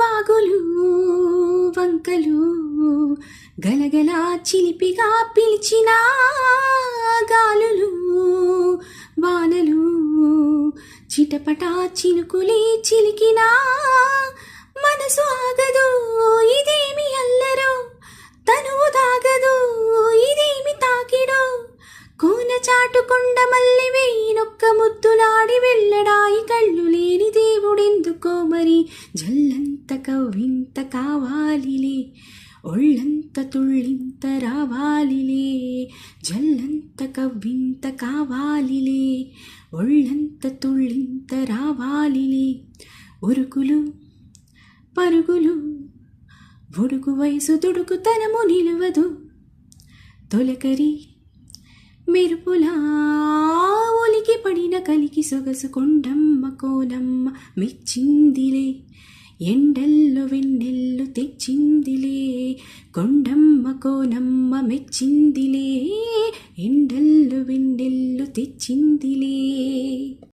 వాగులు వంకలు గలగలా చిలిపిగా పిలిచిన గాలులు వానలు చిటపట చినుకులే చిలికినా మనసు ఆగదు ఇదేమి అల్లరో తనువు దాగదు ఇదేమి తాకిడో కోన చాటుకొండ మల్లి వేయినొక్క ముద్దులాడి వెళ్ళడాయి కళ్ళు లేని దేవుడెందుకో మరి జల్లంత కవ్వింత కావాలిలే ఒళ్ళంత తుళ్ళింత రావాలిలే జల్లంత కవ్వింత కావాలిలే ఒళ్ళంత తుళ్ళింత రావాలిలే ఉరుకులు పరుగులు బుడుకు వయసు దుడుకుతనము నిలువదు తొలకరి మెరుపులా ఒలికి పడిన కలికి సొగసు కొండమ్మ కోనమ్మ మెచ్చిందిలే ఎండల్లో వెన్నెల్లు తెచ్చిందిలే కొండమ్మ కోనమ్మ మెచ్చిందిలే ఎండల్లో వెన్నెల్లు తెచ్చిందిలే.